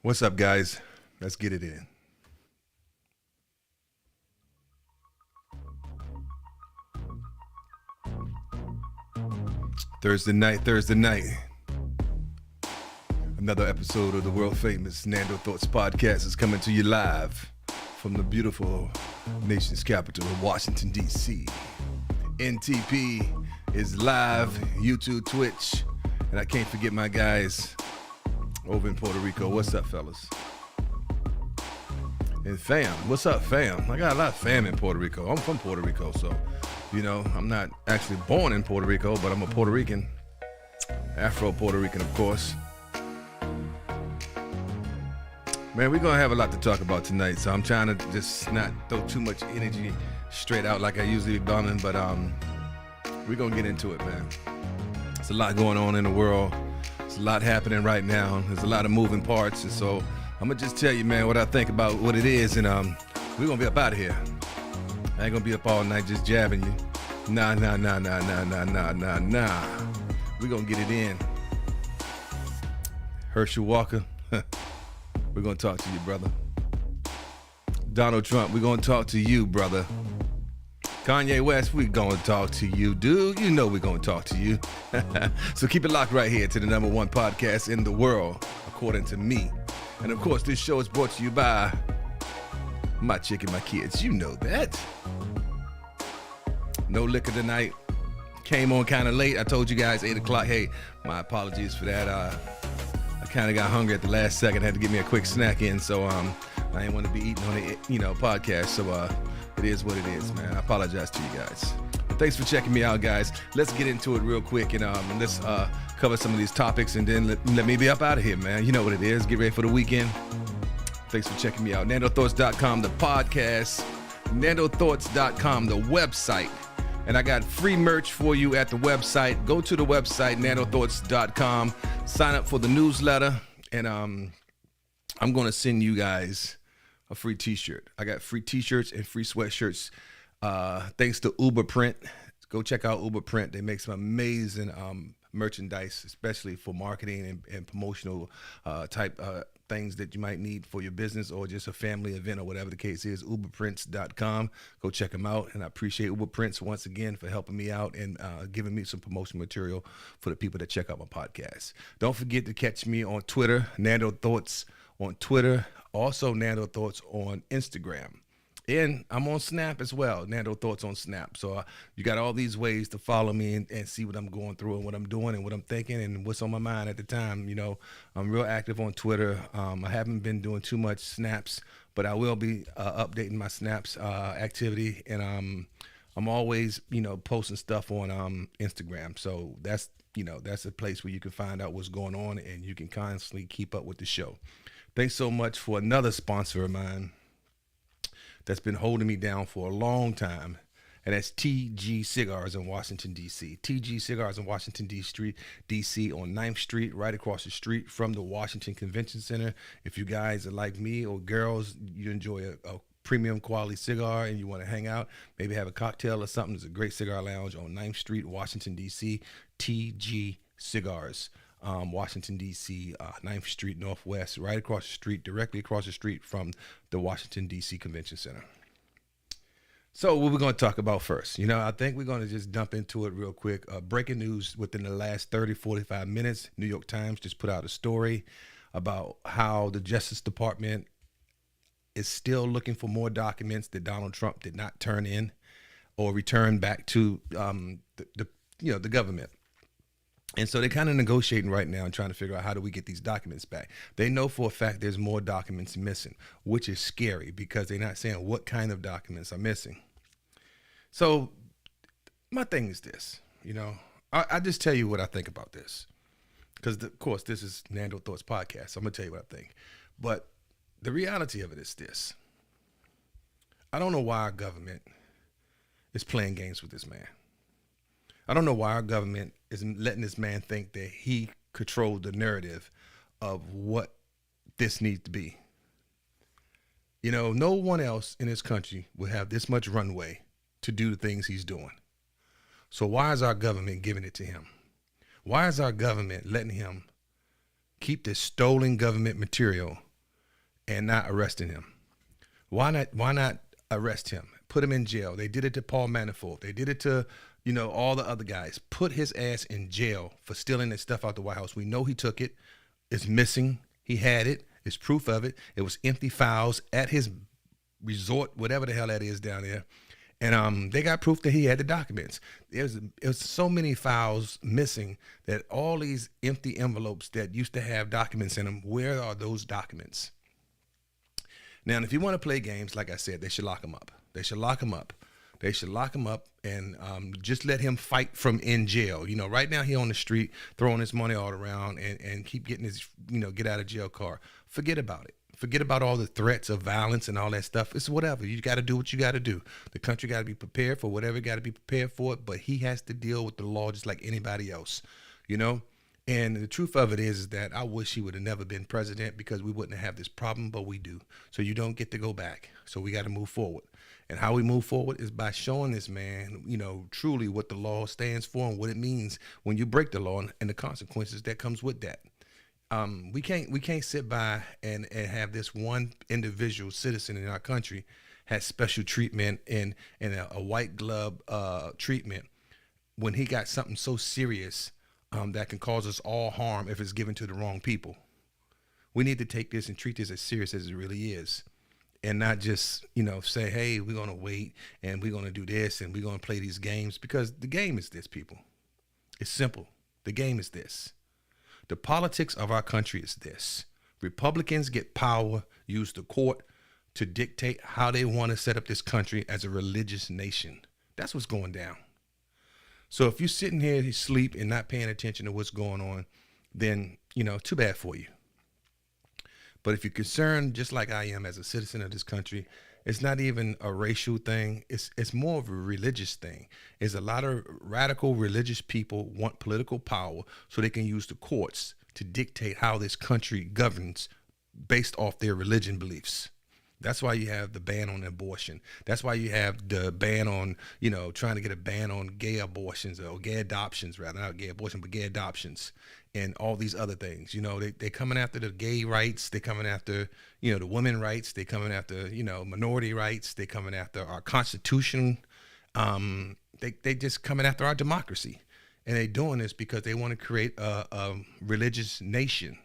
What's up, guys? Let's get it in. Thursday night. Another episode of the world famous Nando Thoughts podcast is coming to you live from the beautiful nation's capital of Washington, D.C. NTP is live, YouTube, Twitch, and I can't forget my guys over in Puerto Rico. What's up, fellas? And fam, what's up, fam? I got a lot of fam in Puerto Rico. I'm from Puerto Rico, so, I'm not actually born in Puerto Rico, but I'm a Puerto Rican. Afro-Puerto Rican, of course. Man, we're going to have a lot to talk about tonight, so I'm trying to just not throw too much energy straight out like I usually be bumming, but we're going to get into it, man. There's a lot going on in the world. There's a lot happening right now. There's a lot of moving parts, and so I'm going to just tell you, man, what I think about what it is, and we're going to be up out of here. I ain't going to be up all night just jabbing you. Nah. We're going to get it in. Herschel Walker, we're going to talk to you, brother. Donald Trump, we're going to talk to you, brother. Kanye West, we're going to talk to you, dude. You know we're going to talk to you. So keep it locked right here to the number one podcast in the world, according to me. And of course, this show is brought to you by my chick and my kids. You know that. No liquor tonight. Came on kind of late. I told you guys 8 o'clock. Hey, my apologies for that. I kind of got hungry at the last second. Had to get me a quick snack in. So I didn't want to be eating on the podcast. So it is what it is, man. I apologize to you guys. But thanks for checking me out, guys. Let's get into it real quick and let's cover some of these topics and then let me be up out of here, man. You know what it is. Get ready for the weekend. Thanks for checking me out. NandoThoughts.com, the podcast. NandoThoughts.com, the website. And I got free merch for you at the website. Go to the website, NandoThoughts.com. Sign up for the newsletter. And I'm going to send you guys a free t-shirt. I got free t-shirts and free sweatshirts thanks to Uber Print. Go check out Uber Print. They make some amazing merchandise, especially for marketing and promotional type things that you might need for your business or just a family event or whatever the case is. Uberprints.com. Go check them out. And I appreciate Uber Prints once again for helping me out and giving me some promotional material for the people that check out my podcast. Don't forget to catch me on Twitter, Nando Thoughts on Twitter. Also, Nando Thoughts on Instagram. And I'm on Snap as well, Nando Thoughts on Snap. So you got all these ways to follow me and see what I'm going through and what I'm doing and what I'm thinking and what's on my mind at the time. I'm real active on Twitter. I haven't been doing too much snaps, but I will be updating my snaps activity. And I'm always, posting stuff on Instagram. So that's a place where you can find out what's going on and you can constantly keep up with the show. Thanks so much for another sponsor of mine that's been holding me down for a long time, and that's TG Cigars in Washington, D.C. TG Cigars in Washington, D.C. on 9th Street, right across the street from the Washington Convention Center. If you guys are like me or girls, you enjoy a premium quality cigar and you want to hang out, maybe have a cocktail or something, there's a great cigar lounge on 9th Street, Washington, D.C. TG Cigars. Washington, D.C., 9th Street Northwest, right across the street, directly across the street from the Washington, D.C. Convention Center. So what we're going to talk about first, I think we're going to just dump into it real quick. Breaking news within the last 30, 45 minutes, New York Times just put out a story about how the Justice Department is still looking for more documents that Donald Trump did not turn in or return back to the government. And so they're kind of negotiating right now and trying to figure out how do we get these documents back. They know for a fact there's more documents missing, which is scary because they're not saying what kind of documents are missing. So my thing is this, I just tell you what I think about this because, of course, this is Nando Thoughts Podcast. So I'm going to tell you what I think. But the reality of it is this. I don't know why our government is playing games with this man. I don't know why our government is letting this man think that he controlled the narrative of what this needs to be. No one else in this country will have this much runway to do the things he's doing. So why is our government giving it to him? Why is our government letting him keep this stolen government material and not arresting him? Why not? Why not arrest him? Put him in jail. They did it to Paul Manafort. They did it to, all the other guys. Put his ass in jail for stealing that stuff out the White House. We know he took it. It's missing. He had it. It's proof of it. It was empty files at his resort, whatever the hell that is down there. And they got proof that he had the documents. It was so many files missing that all these empty envelopes that used to have documents in them, where are those documents? Now, if you want to play games, like I said, they should lock him up. They should lock him up. They should lock him up and just let him fight from in jail. Right now he on the street throwing his money all around and keep getting his, get out of jail card. Forget about it. Forget about all the threats of violence and all that stuff. It's whatever. You got to do what you got to do. The country got to be prepared for whatever got to be prepared for it, but he has to deal with the law just like anybody else, And the truth of it is that I wish he would have never been president because we wouldn't have this problem, but we do. So you don't get to go back. So we got to move forward. And how we move forward is by showing this man, truly what the law stands for and what it means when you break the law and the consequences that comes with that. We can't sit by and have this one individual citizen in our country has special treatment and a white glove treatment when he got something so serious that can cause us all harm if it's given to the wrong people. We need to take this and treat this as serious as it really is, and not just say, hey, we're gonna wait and we're gonna do this and we're gonna play these games, because the game is this, people. It's simple. The game is this. The politics of our country is this. Republicans get power, use the court to dictate how they want to set up this country as a religious nation. That's what's going down. So if you're sitting here asleep and not paying attention to what's going on, then, too bad for you. But if you're concerned, just like I am as a citizen of this country, it's not even a racial thing. It's more of a religious thing. It's a lot of radical religious people want political power so they can use the courts to dictate how this country governs based off their religion beliefs. That's why you have the ban on abortion. That's why you have the ban on, trying to get a ban on gay abortions or gay adoptions, rather, not gay abortion, but gay adoptions and all these other things. They're coming after the gay rights. They're coming after, the women rights. They're coming after, minority rights. They're coming after our Constitution. They just coming after our democracy. And they're doing this because they want to create a religious nation.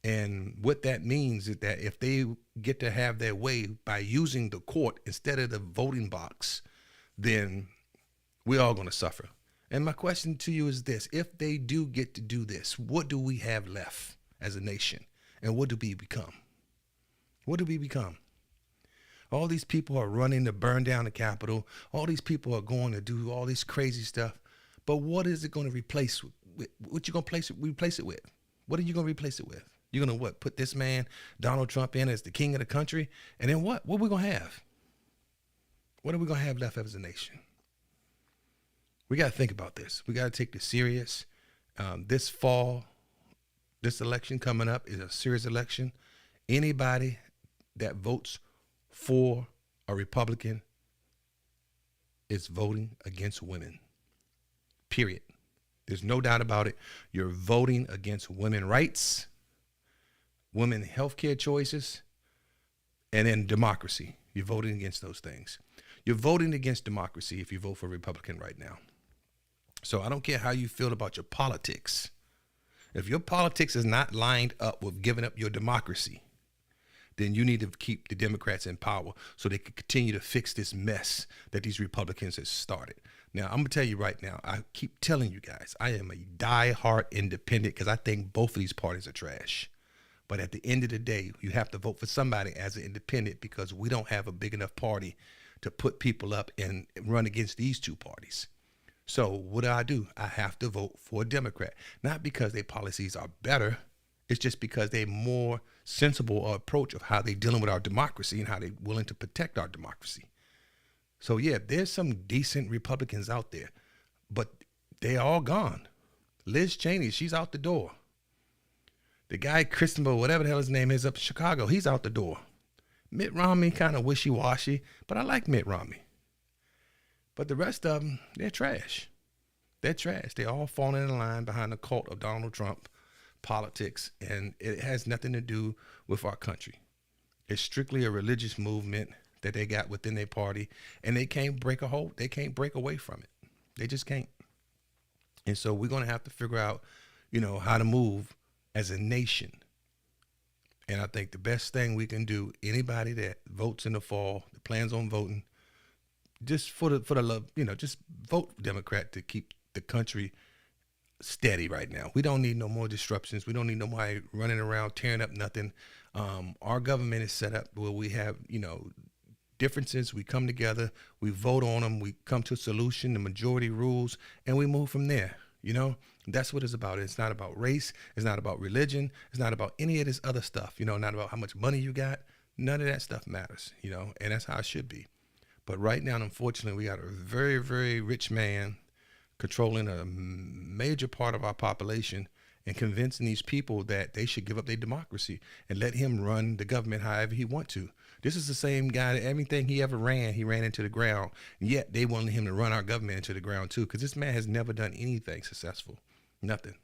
And what that means is that if they get to have their way by using the court instead of the voting box, then we're all going to suffer. And my question to you is this: if they do get to do this, what do we have left as a nation? And what do we become? What do we become? All these people are running to burn down the Capitol. All these people are going to do all this crazy stuff. But what is it going to replace with? What you going to replace it with? What are you going to replace it with? You're going to what? Put this man, Donald Trump, in as the king of the country? And then what? What are we going to have? What are we going to have left as a nation? We got to think about this. We got to take this serious. This fall, this election coming up is a serious election. Anybody that votes for a Republican is voting against women. Period. There's no doubt about it. You're voting against women's rights, women healthcare choices, and then democracy. You're voting against those things. You're voting against democracy if you vote for a Republican right now. So I don't care how you feel about your politics. If your politics is not lined up with giving up your democracy, then you need to keep the Democrats in power so they can continue to fix this mess that these Republicans have started. Now, I'm going to tell you right now, I keep telling you guys, I am a die-hard independent because I think both of these parties are trash. But at the end of the day, you have to vote for somebody as an independent because we don't have a big enough party to put people up and run against these two parties. So what do? I have to vote for a Democrat, not because their policies are better. It's just because they're more sensible approach of how they're dealing with our democracy and how they're willing to protect our democracy. So yeah, there's some decent Republicans out there, but they're all gone. Liz Cheney, she's out the door. The guy, Christopher, whatever the hell his name is, up in Chicago, he's out the door. Mitt Romney, kind of wishy-washy, but I like Mitt Romney. But the rest of them, they're trash. They're trash. They're all falling in line behind the cult of Donald Trump politics, and it has nothing to do with our country. It's strictly a religious movement that they got within their party, and they can't break a hold. They can't break away from it. They just can't. And so we're going to have to figure out, how to move as a nation. And I think the best thing we can do, anybody that votes in the fall, that plans on voting, just for the love, just vote Democrat to keep the country steady right now. We don't need no more disruptions. We don't need nobody running around tearing up nothing. Our government is set up where we have, differences. We come together, we vote on them, we come to a solution, the majority rules, and we move from there. That's what it's about. It's not about race. It's not about religion. It's not about any of this other stuff. Not about how much money you got. None of that stuff matters, and that's how it should be. But right now, unfortunately, we got a very, very rich man controlling a major part of our population and convincing these people that they should give up their democracy and let him run the government however he wants to. This is the same guy that everything he ever ran, he ran into the ground. And yet they wanted him to run our government into the ground too, because this man has never done anything successful. Nothing.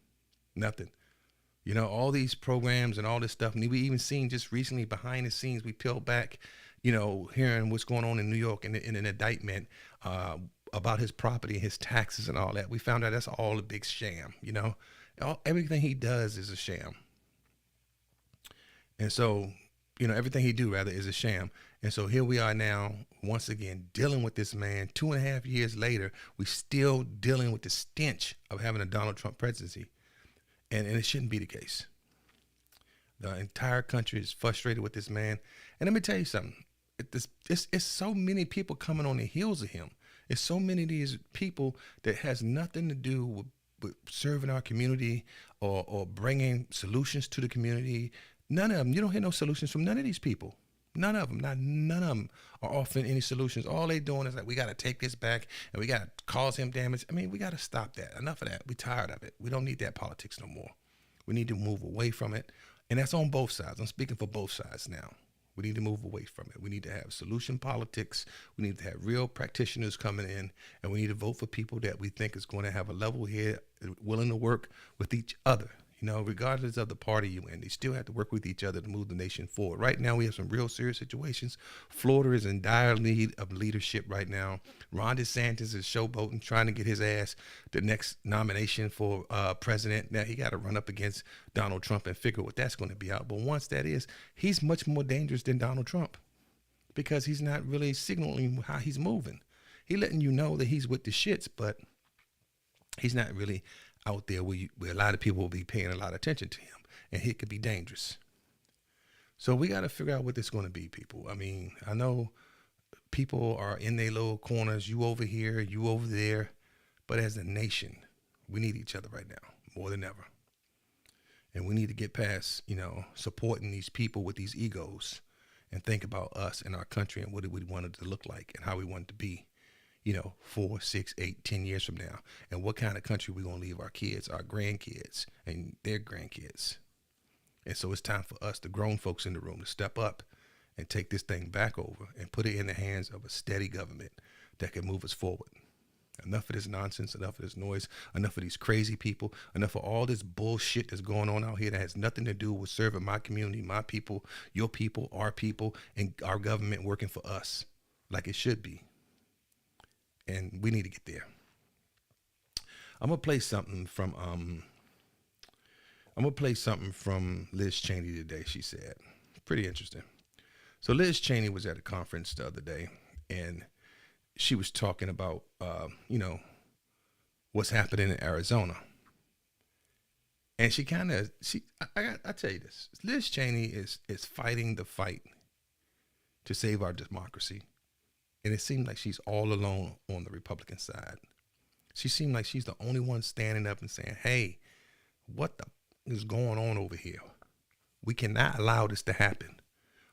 All these programs and all this stuff. And we even seen just recently behind the scenes, we peeled back, hearing what's going on in New York in an indictment about his property, his taxes and all that. We found out that's all a big sham, everything he does is a sham. And so, everything he do rather is a sham. And so here we are now, once again, dealing with this man. 2.5 years later, we still dealing with the stench of having a Donald Trump presidency. And it shouldn't be the case. The entire country is frustrated with this man. And let me tell you something. It's so many people coming on the heels of him. It's so many of these people that has nothing to do with serving our community or bringing solutions to the community. None of them. You don't hear no solutions from none of these people. None of them. None of them are offering any solutions. All they doing is like, we got to take this back and we got to cause him damage. I mean, we got to stop that. Enough of that. We're tired of it. We don't need that politics no more. We need to move away from it. And that's on both sides. I'm speaking for both sides now. We need to move away from it. We need to have solution politics. We need to have real practitioners coming in, and we need to vote for people that we think is going to have a level head, willing to work with each other. Regardless of the party you're in, they still have to work with each other to move the nation forward. Right now, we have some real serious situations. Florida is in dire need of leadership right now. Ron DeSantis is showboating, trying to get his ass the next nomination for president. Now, he got to run up against Donald Trump and figure what that's going to be out. But once that is, he's much more dangerous than Donald Trump because he's not really signaling how he's moving. He's letting you know that he's with the shits, but he's not really out there where a lot of people will be paying a lot of attention to him, and he could be dangerous. So we got to figure out what this is going to be, people. I mean, I know people are in their little corners, you over here, you over there, but as a nation, we need each other right now more than ever. And we need to get past, supporting these people with these egos and think about us and our country and what we wanted to look like and how we want it to be. 4, 6, 8, 10 years from now, and what kind of country we're going to leave our kids, our grandkids, and their grandkids. And so it's time for us, the grown folks in the room, to step up and take this thing back over and put it in the hands of a steady government that can move us forward. Enough of this nonsense, enough of this noise, enough of these crazy people, enough of all this bullshit that's going on out here that has nothing to do with serving my community, my people, your people, our people, and our government working for us like it should be. And we need to get there. I'm gonna play something from Liz Cheney today. She said, pretty interesting. So Liz Cheney was at a conference the other day, and she was talking about what's happening in Arizona. And I tell you this, Liz Cheney is fighting the fight to save our democracy. And it seemed like she's all alone on the Republican side. She seemed like she's the only one standing up and saying, hey, what the is going on over here? We cannot allow this to happen.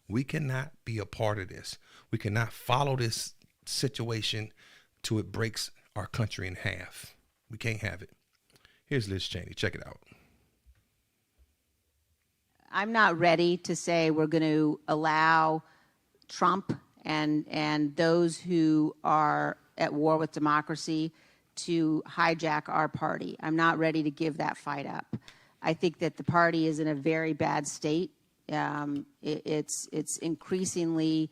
We cannot be a part of this. We cannot follow this situation till it breaks our country in half. We can't have it. Here's Liz Cheney. Check it out. I'm not ready to say we're going to allow Trump and those who are at war with democracy to hijack our party. I'm not ready to give that fight up. I think that the party is in a very bad state. It's increasingly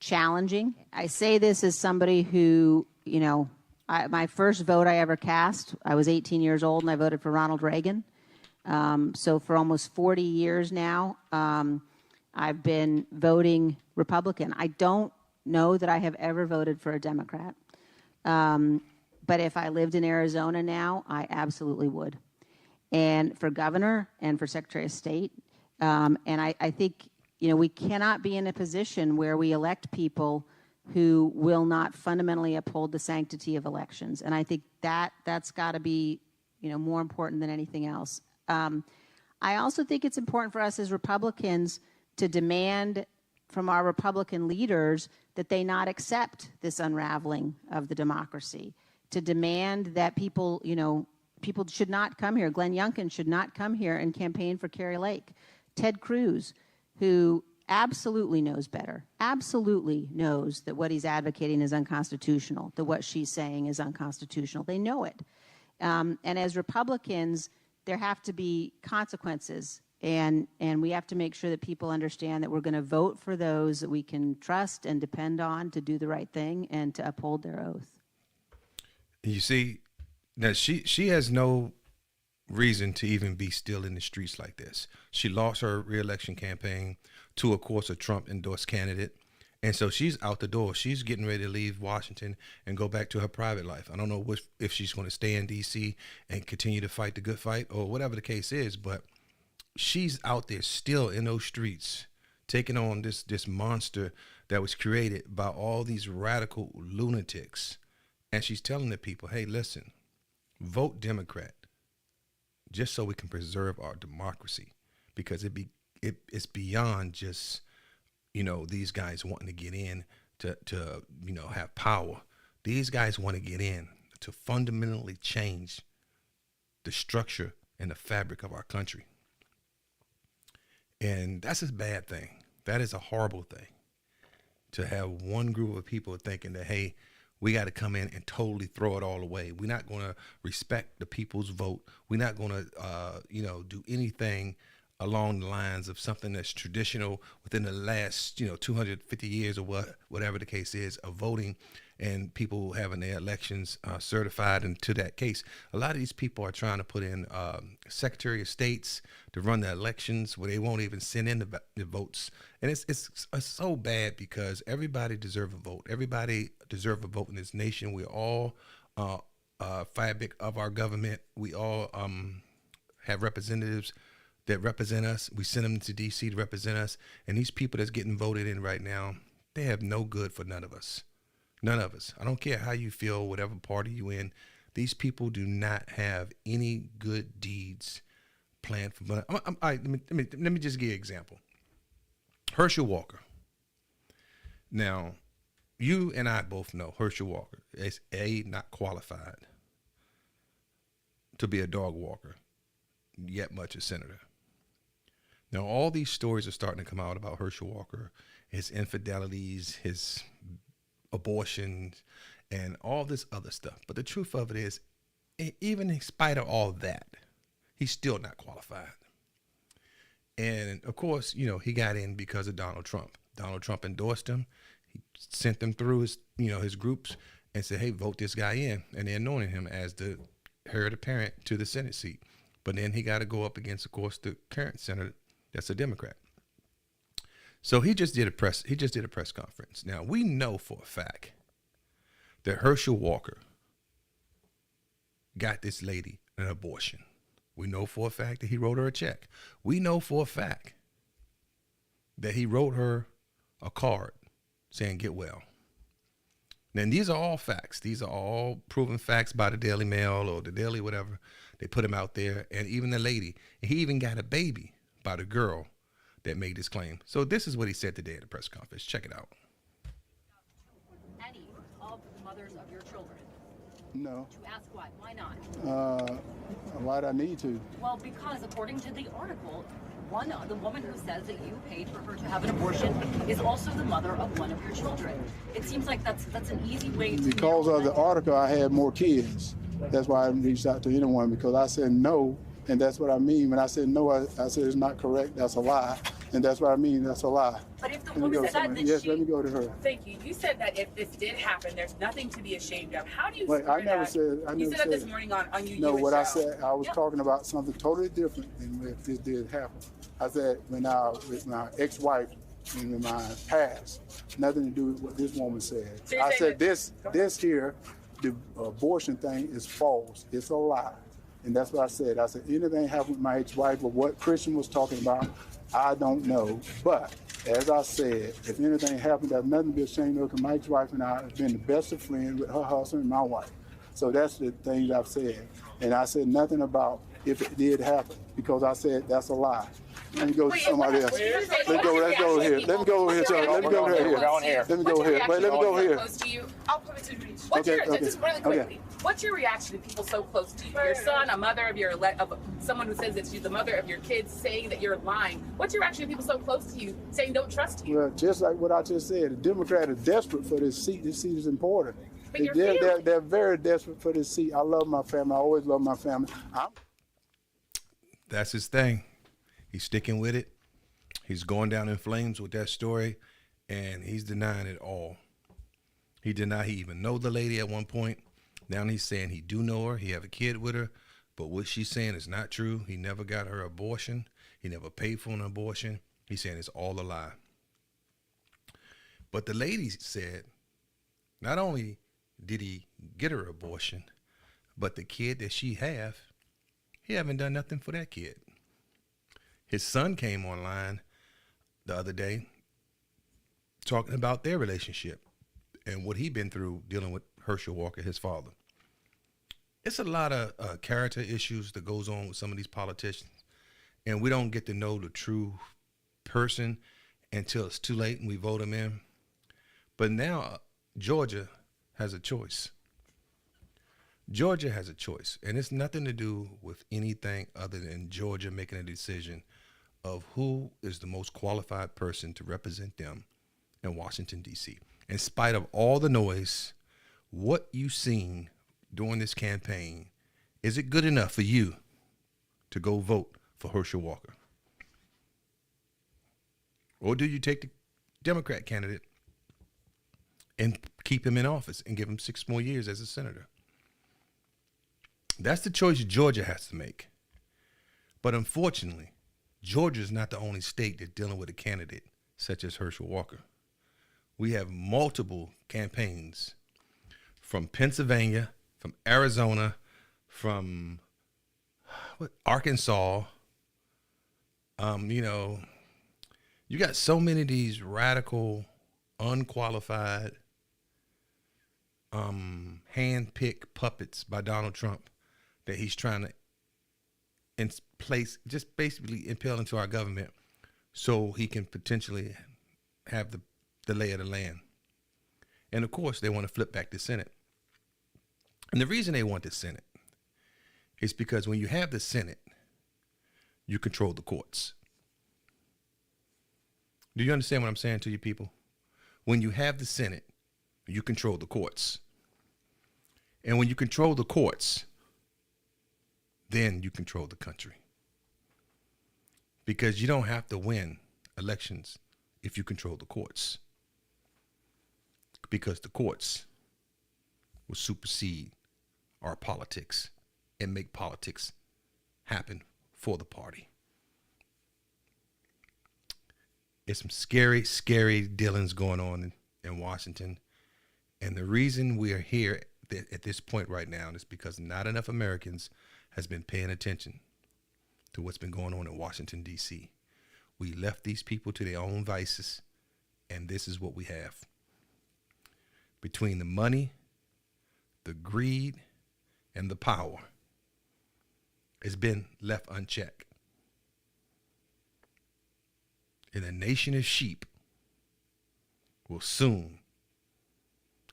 challenging. I say this as somebody who, my first vote I ever cast, I was 18 years old and I voted for Ronald Reagan. So for almost 40 years now, I've been voting Republican. I don't know that I have ever voted for a Democrat. But if I lived in Arizona now, I absolutely would. And for governor and for Secretary of State. And I think, we cannot be in a position where we elect people who will not fundamentally uphold the sanctity of elections. And I think that's got to be, more important than anything else. I also think it's important for us as Republicans to demand from our Republican leaders that they not accept this unraveling of the democracy, to demand that people should not come here. Glenn Youngkin should not come here and campaign for Kari Lake. Ted Cruz, who absolutely knows better, absolutely knows that what he's advocating is unconstitutional, that what she's saying is unconstitutional. They know it. And as Republicans, there have to be consequences. And we have to make sure that people understand that we're going to vote for those that we can trust and depend on to do the right thing and to uphold their oath. You see, now she has no reason to even be still in the streets like this. She lost her re-election campaign to, of course, a Trump-endorsed candidate. And so she's out the door. She's getting ready to leave Washington and go back to her private life. I don't know if she's going to stay in D.C. and continue to fight the good fight or whatever the case is, but she's out there still in those streets taking on this monster that was created by all these radical lunatics. And she's telling the people, hey, listen, vote Democrat just so we can preserve our democracy, because it's beyond just, these guys wanting to get in to have power. These guys want to get in to fundamentally change the structure and the fabric of our country. And that's a bad thing. That is a horrible thing, to have one group of people thinking that, hey, we got to come in and totally throw it all away. We're not going to respect the people's vote. We're not going to, do anything along the lines of something that's traditional within the last, 250 years or whatever the case is of voting and people having their elections certified. And to that case, a lot of these people are trying to put in Secretary of States to run the elections where they won't even send in the votes. And it's so bad, because everybody deserves a vote. Everybody deserves a vote in this nation. We're all fabric of our government. We all have representatives that represent us. We send them to D.C. to represent us. And these people that's getting voted in right now, they have no good for none of us. None of us. I don't care how you feel, whatever party you in. These people do not have any good deeds planned for. But let me just give you an example. Herschel Walker. Now, you and I both know Herschel Walker is not qualified to be a dog walker, yet much a senator. Now, all these stories are starting to come out about Herschel Walker, his infidelities, his abortions, and all this other stuff. But the truth of it is, even in spite of all that, he's still not qualified. And of course, he got in because of Donald Trump. Donald Trump endorsed him. He sent them through his groups and said, hey, vote this guy in. And they anointed him as the heir apparent to the Senate seat. But then he got to go up against, of course, the current senator that's a Democrat. So he just did a press conference. Now, we know for a fact that Herschel Walker got this lady an abortion. We know for a fact that he wrote her a check. We know for a fact that he wrote her a card saying, get well. Now, these are all facts. These are all proven facts by the Daily Mail or the Daily whatever. They put him out there. And even the lady, he even got a baby by the girl that made this claim. So this is what he said today at the press conference. Check it out. Any of the mothers of your children? No. To ask why? Why not? Why'd I need to? Well, because according to the article, the woman who says that you paid for her to have an abortion is also the mother of one of your children. It seems like that's an easy way to... Because of the article, I had more kids. That's why I reached out to anyone, because I said no And that's what I mean. When I said no, I said it's not correct. That's a lie. And that's what I mean. That's a lie. But if the Let me woman go said somewhere. that Yes, she... let me go to her. Thank you. You said that if this did happen, there's nothing to be ashamed of. How do you Wait, square I never that? said. I You never said said that this morning on you. No, US what I show. said, I was Yep. talking about something totally different than if this did happen. I said with my ex-wife and in my past, nothing to do with what this woman said. So you're I saying said this here, the abortion thing is false. It's a lie. And that's what I said. I said anything happened with my ex-wife or what Christian was talking about, I don't know. But as I said, if anything happened, there's nothing to be ashamed of because my ex-wife and I have been the best of friends with her husband and my wife. So that's the things I've said. And I said nothing about if it did happen because I said that's a lie. Let me go to somebody else. Let's go here. Let me go over here. Let me go over here. Let me go here. Wait, let me go over here. Close to you? I'll put it to you. What's Okay, your, okay, just really quickly, okay. what's your reaction to people so close to you? Your son, a mother of someone who says that she's the mother of your kids, saying that you're lying. What's your reaction to people so close to you, saying don't trust you? Well, just like what I just said, the Democrats are desperate for this seat. This seat is important. But your They're very desperate for this seat. I love my family. I always love my family. That's his thing. He's sticking with it. He's going down in flames with that story, and he's denying it all. He denied he even know the lady at one point. Now he's saying he do know her. He have a kid with her, but what she's saying is not true. He never got her abortion. He never paid for an abortion. He's saying it's all a lie. But the lady said not only did he get her abortion, but the kid that she have, he haven't done nothing for that kid. His son came online the other day talking about their relationship and what he'd been through dealing with Herschel Walker, his father. It's a lot of character issues that goes on with some of these politicians, and we don't get to know the true person until it's too late and we vote them in. But now Georgia has a choice. Georgia has a choice, and it's nothing to do with anything other than Georgia making a decision of who is the most qualified person to represent them in Washington, D.C. In spite of all the noise, what you've seen during this campaign, is it good enough for you to go vote for Herschel Walker? Or do you take the Democrat candidate and keep him in office and give him 6 more years as a senator? That's the choice Georgia has to make. But unfortunately, Georgia is not the only state that's dealing with a candidate such as Herschel Walker. We have multiple campaigns from Pennsylvania, from Arizona, from Arkansas. You got so many of these radical, unqualified, hand-picked puppets by Donald Trump that he's trying to in place, just basically impel into our government so he can potentially have the lay of the land. And of course, they want to flip back the Senate. And the reason they want the Senate is because when you have the Senate, you control the courts. Do you understand what I'm saying to you people? When you have the Senate, you control the courts. And when you control the courts, then you control the country. Because you don't have to win elections if you control the courts. Because the courts will supersede our politics and make politics happen for the party. It's some scary, scary dealings going on in Washington. And the reason we are here at this point right now is because not enough Americans has been paying attention to what's been going on in Washington, D.C. We left these people to their own vices, and this is what we have. Between the money, the greed, and the power, it's been left unchecked. And a nation of sheep will soon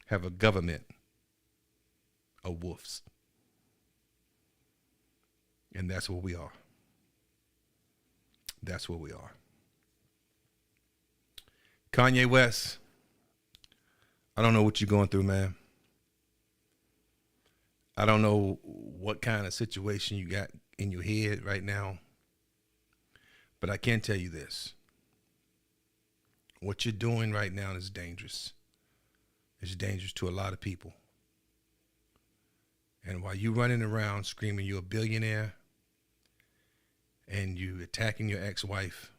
have a government of wolves. And that's what we are. That's what we are. Kanye West, I don't know what you're going through, man. I don't know what kind of situation you got in your head right now. But I can tell you this. What you're doing right now is dangerous. It's dangerous to a lot of people. And while you running around screaming you're a billionaire and you attacking your ex-wife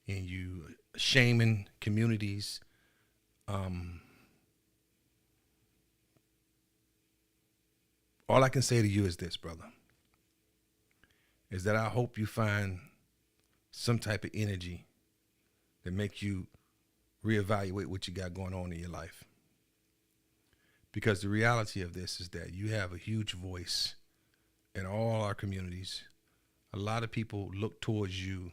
and you shaming communities, all I can say to you is this, brother, is that I hope you find some type of energy that makes you reevaluate what you got going on in your life. Because the reality of this is that you have a huge voice in all our communities. A lot of people look towards you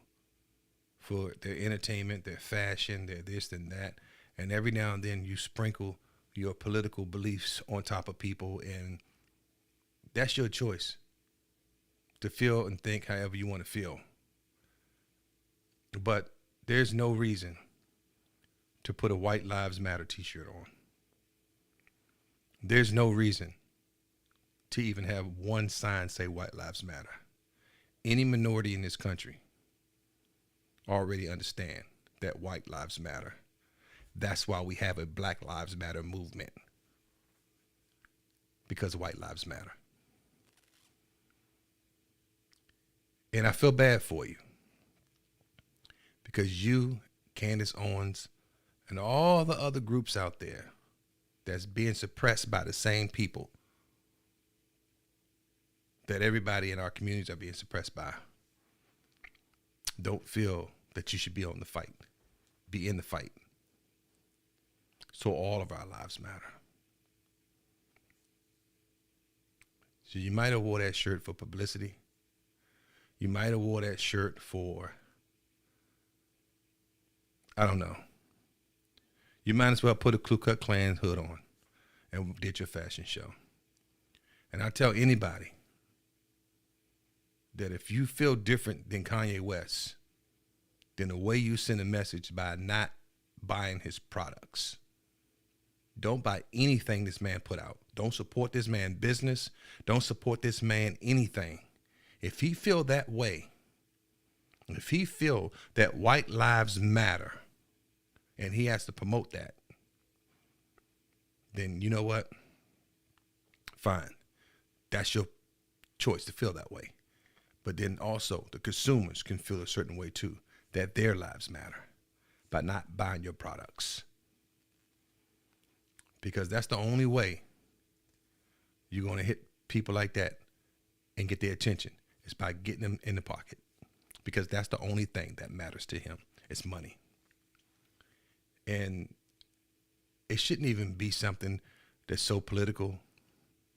for their entertainment, their fashion, their this and that. And every now and then you sprinkle your political beliefs on top of people, and that's your choice to feel and think however you want to feel. But there's no reason to put a White Lives Matter t-shirt on. There's no reason to even have one sign say White Lives Matter. Any minority in this country already understand that White Lives Matter. That's why we have a Black Lives Matter movement. Because White Lives Matter. And I feel bad for you. Because you, Candace Owens, and all the other groups out there that's being suppressed by the same people that everybody in our communities are being suppressed by, don't feel that you should be on the fight, be in the fight. So all of our lives matter. So you might have wore that shirt for publicity. You might have wore that shirt for, I don't know. You might as well put a Ku Klux Klan hood on and did your fashion show. And I tell anybody that if you feel different than Kanye West, then the way you send a message by not buying his products. Don't buy anything this man put out. Don't support this man business. Don't support this man anything. If he feel that way, if he feel that white lives matter, and he has to promote that, then you know what? Fine. That's your choice to feel that way. But then also the consumers can feel a certain way too, that their lives matter by not buying your products. Because that's the only way you're going to hit people like that and get their attention, is by getting them in the pocket. Because that's the only thing that matters to him. It's money. And it shouldn't even be something that's so political,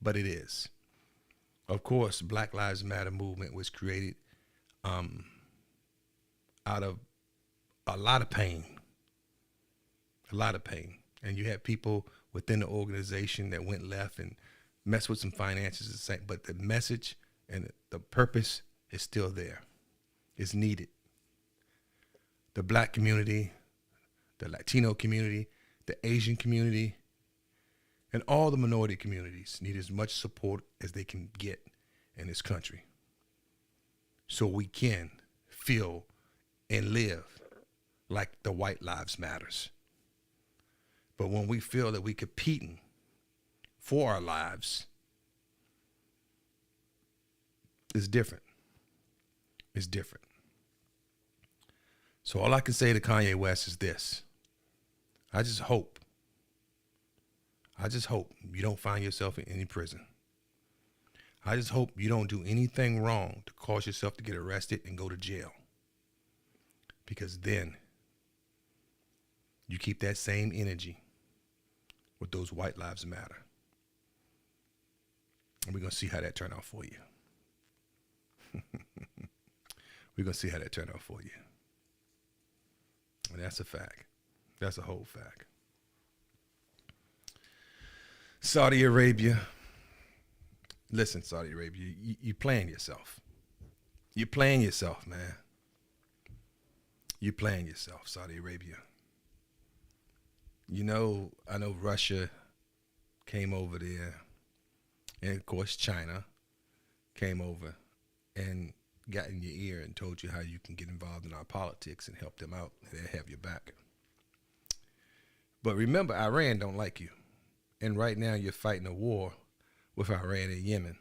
but it is. Of course, Black Lives Matter movement was created out of a lot of pain. A lot of pain. And you had people within the organization that went left and messed with some finances, but the message and the purpose is still there. It's needed. The Black community, the Latino community, the Asian community, and all the minority communities need as much support as they can get in this country, so we can feel and live like the white lives matters. But when we feel that we're competing for our lives, it's different. It's different. So all I can say to Kanye West is this. I just hope you don't find yourself in any prison. I just hope you don't do anything wrong to cause yourself to get arrested and go to jail. Because then you keep that same energy with those white lives matter. And we're going to see how that turn out for you. We're going to see how that turn out for you. And that's a fact. That's a whole fact. Saudi Arabia. Listen, Saudi Arabia, you playing yourself. You're playing yourself, man. You're playing yourself, Saudi Arabia. You know, I know Russia came over there, and of course China, came over and got in your ear and told you how you can get involved in our politics and help them out, and they'll have your back. But remember, Iran don't like you. And right now you're fighting a war with Iran and Yemen.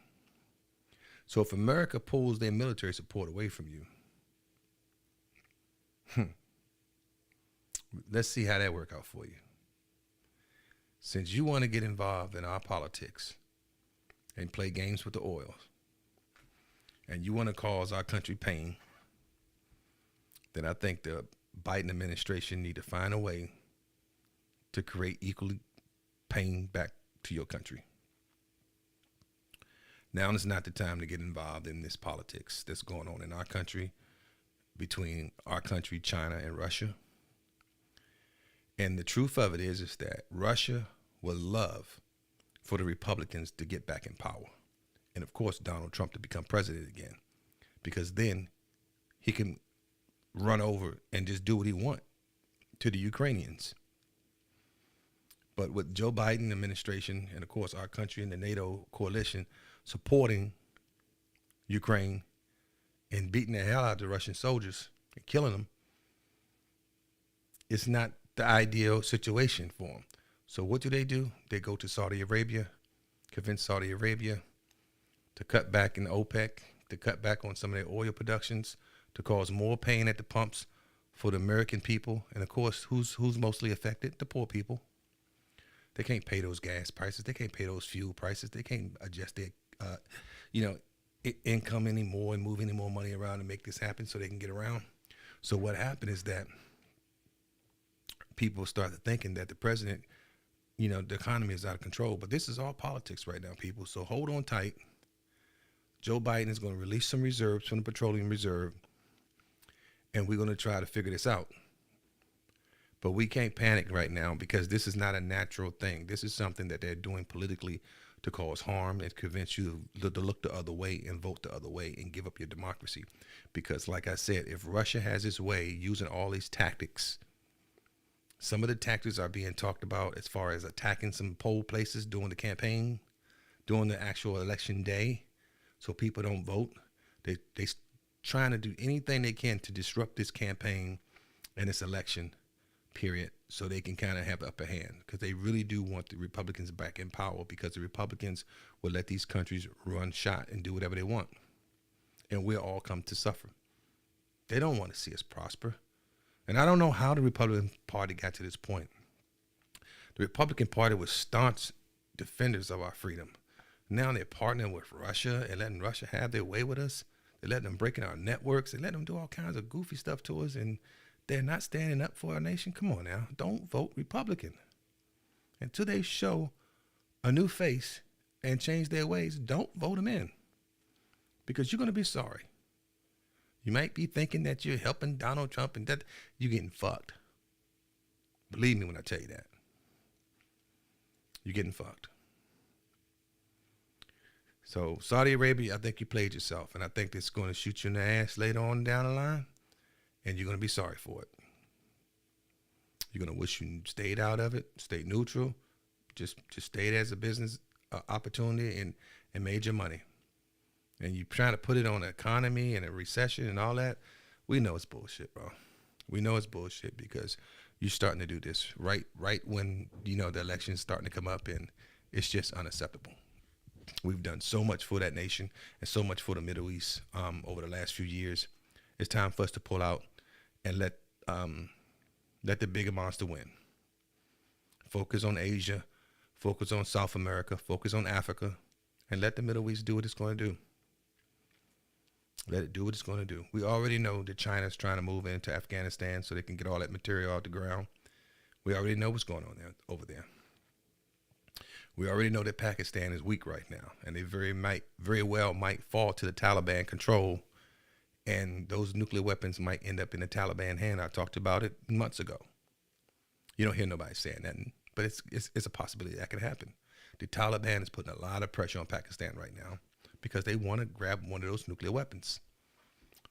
So if America pulls their military support away from you, let's see how that work out for you. Since you want to get involved in our politics and play games with the oil, and you want to cause our country pain, then I think the Biden administration need to find a way to create equally pain back to your country. Now is not the time to get involved in this politics that's going on in our country, between our country, China, and Russia. And the truth of it is that Russia would love for the Republicans to get back in power. And of course, Donald Trump to become president again, because then he can run over and just do what he wants to the Ukrainians. But with Joe Biden administration and of course our country and the NATO coalition supporting Ukraine and beating the hell out of the Russian soldiers and killing them, it's not the ideal situation for them. So what do? They go to Saudi Arabia, convince Saudi Arabia to cut back in OPEC, to cut back on some of their oil productions, to cause more pain at the pumps for the American people. And of course, who's mostly affected? The poor people. They can't pay those gas prices. They can't pay those fuel prices. They can't adjust their, income anymore and move any more money around to make this happen so they can get around. So what happened is that people started thinking that the president, the economy is out of control. But this is all politics right now, people. So hold on tight. Joe Biden is going to release some reserves from the petroleum reserve, and we're going to try to figure this out. But we can't panic right now, because this is not a natural thing. This is something that they're doing politically to cause harm and convince you to look the other way and vote the other way and give up your democracy. Because like I said, if Russia has its way using all these tactics, some of the tactics are being talked about as far as attacking some poll places during the campaign, during the actual election day, so people don't vote. They trying to do anything they can to disrupt this campaign and this election period, so they can kind of have the upper hand, because they really do want the Republicans back in power, because the Republicans will let these countries run shot and do whatever they want, and we'll all come to suffer. They don't want to see us prosper. And I don't know how the Republican Party got to this point. The Republican Party was staunch defenders of our freedom. Now they're partnering with Russia and letting Russia have their way with us. They're letting them break in our networks and letting them do all kinds of goofy stuff to us, and they're not standing up for our nation. Come on now. Don't vote Republican. Until they show a new face and change their ways, don't vote them in, because you're going to be sorry. You might be thinking that you're helping Donald Trump and that you're getting fucked. Believe me when I tell you that. You're getting fucked. So Saudi Arabia, I think you played yourself, and I think it's going to shoot you in the ass later on down the line, and you're going to be sorry for it. You're going to wish you stayed out of it, stayed neutral, just stayed as a business opportunity and made your money. And you trying to put it on the economy and a recession and all that. We know it's bullshit, bro. We know it's bullshit, because you're starting to do this right when, the election's starting to come up, and it's just unacceptable. We've done so much for that nation and so much for the Middle East over the last few years. It's time for us to pull out and let the bigger monster win. Focus on Asia, focus on South America, focus on Africa, and let the Middle East do what it's going to do. Let it do what it's going to do. We already know that China's trying to move into Afghanistan so they can get all that material out the ground. We already know what's going on over there. We already know that Pakistan is weak right now, and they very well might fall to the Taliban control, and those nuclear weapons might end up in the Taliban hand. I talked about it months ago. You don't hear nobody saying that, but it's a possibility that could happen. The Taliban is putting a lot of pressure on Pakistan right now, because they want to grab one of those nuclear weapons,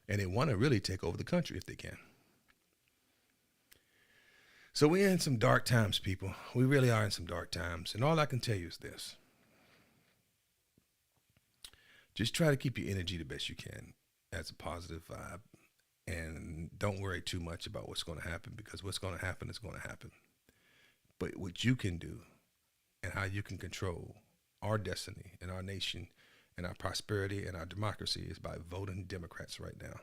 and they want to really take over the country if they can. So we're in some dark times, people. We really are in some dark times. And all I can tell you is this. just try to keep your energy the best you can as a positive vibe. And don't worry too much about what's going to happen, because what's going to happen is going to happen. But what you can do and how you can control our destiny and our nation and our prosperity and our democracy is by voting Democrats right now.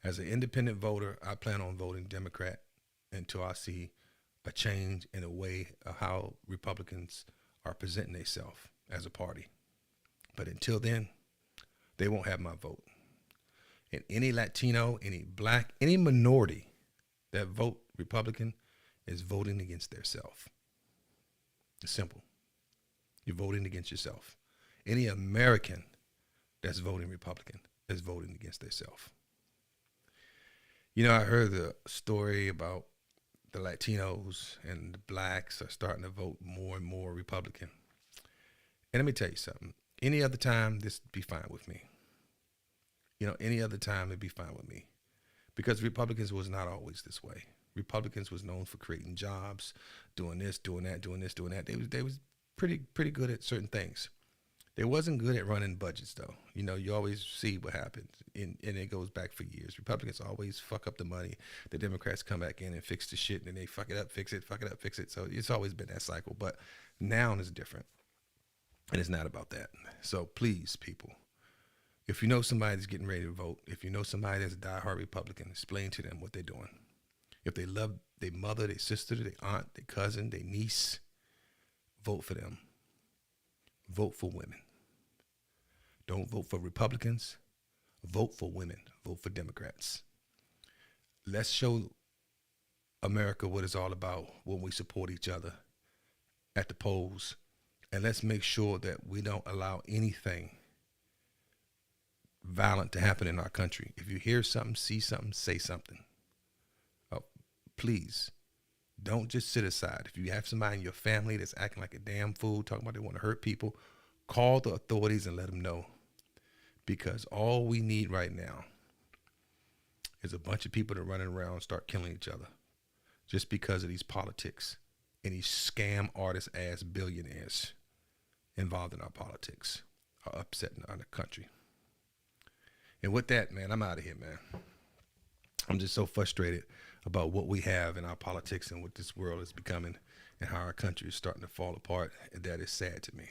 As an independent voter, I plan on voting Democrat until I see a change in the way of how Republicans are presenting themselves as a party. But until then, they won't have my vote. And any Latino, any black, any minority that vote Republican is voting against their self. It's simple. You're voting against yourself. Any American that's voting Republican is voting against their self. You know, I heard the story about the Latinos and the blacks are starting to vote more and more Republican. And let me tell you something. Any other time, this would be fine with me. You know, any other time, it'd be fine with me. Because Republicans was not always this way. Republicans was known for creating jobs, doing this, doing that, doing this, doing that. They was pretty good at certain things. They wasn't good at running budgets, though. You know, you always see what happens, and it goes back for years. Republicans always fuck up the money. The Democrats come back in and fix the shit, and then they fuck it up, fix it, fuck it up, fix it. So it's always been that cycle. But now it's different, and it's not about that. So please, people, if you know somebody that's getting ready to vote, if you know somebody that's a diehard Republican, explain to them what they're doing. If they love their mother, their sister, their aunt, their cousin, their niece, vote for them. Vote for women. Don't vote for Republicans. Vote for women. Vote for Democrats. Let's show America what it's all about when we support each other at the polls. And let's make sure that we don't allow anything violent to happen in our country. If you hear something, see something, say something. Please, don't just sit aside. If you have somebody in your family that's acting like a damn fool, talking about they want to hurt people, call the authorities and let them know. Because all we need right now is a bunch of people to run around and start killing each other just because of these politics and these scam artist ass billionaires involved in our politics are upsetting our country. And with that, man, I'm out of here, man. I'm just so frustrated about what we have in our politics and what this world is becoming and how our country is starting to fall apart. And that is sad to me.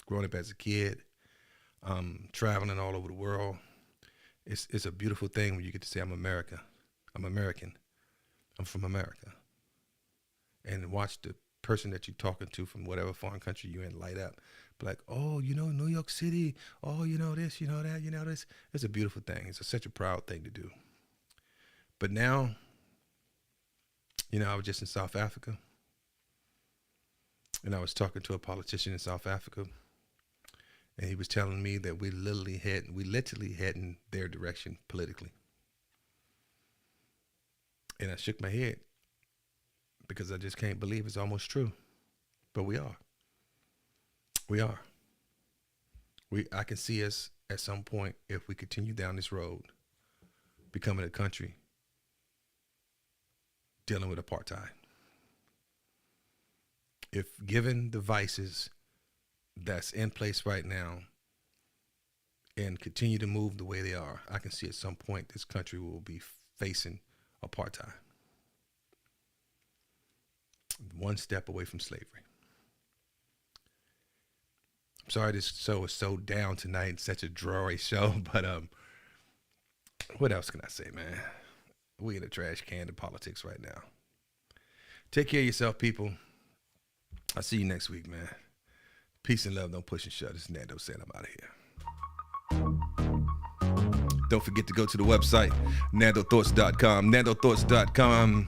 Growing up as a kid, traveling all over the world, it's a beautiful thing when you get to say, I'm American. I'm from America. And watch the person that you're talking to from whatever foreign country you're in light up. Be like, oh, you know, New York City. Oh, you know this, you know that, you know this. It's a beautiful thing. It's such a proud thing to do. But now, you know, I was just in South Africa, and I was talking to a politician in South Africa, and he was telling me that we literally head in their direction politically. And I shook my head because I just can't believe it's almost true. But we are. We are. I can see us at some point, if we continue down this road, becoming a country dealing with apartheid. If given the vices that's in place right now and continue to move the way they are, I can see at some point this country will be facing apartheid. One step away from slavery. I'm sorry this show is so down tonight. It's such a dreary show, but what else can I say, man? We in a trash can of politics right now. Take care of yourself, people. I'll see you next week, man. Peace and love. Don't push and shove. This is Nando saying I'm out of here. Don't forget to go to the website, nandothoughts.com. nandothoughts.com.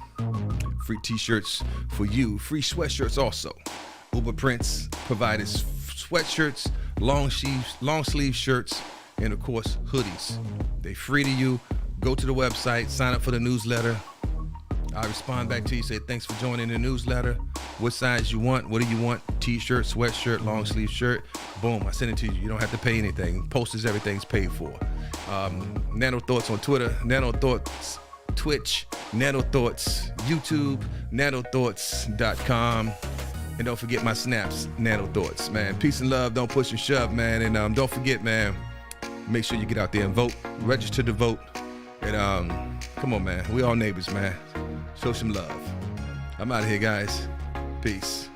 Free t-shirts for you. Free sweatshirts also. Uber Prints provided sweatshirts, long sleeve shirts, and of course, hoodies. They free to you. Go to the website, sign up for the newsletter. I respond back to you, say thanks for joining the newsletter. What size you want? What do you want? T-shirt, sweatshirt, long sleeve shirt. Boom, I send it to you. You don't have to pay anything. Posters, everything's paid for. Nando Thoughts on Twitter, Nando Thoughts Twitch, Nando Thoughts YouTube, nandothoughts.com. And don't forget my snaps, Nando Thoughts, man. Peace and love. Don't push and shove, man. And don't forget, man, make sure you get out there and vote. Register to vote. And come on, man. We all neighbors, man. Show some love. I'm out of here, guys. Peace.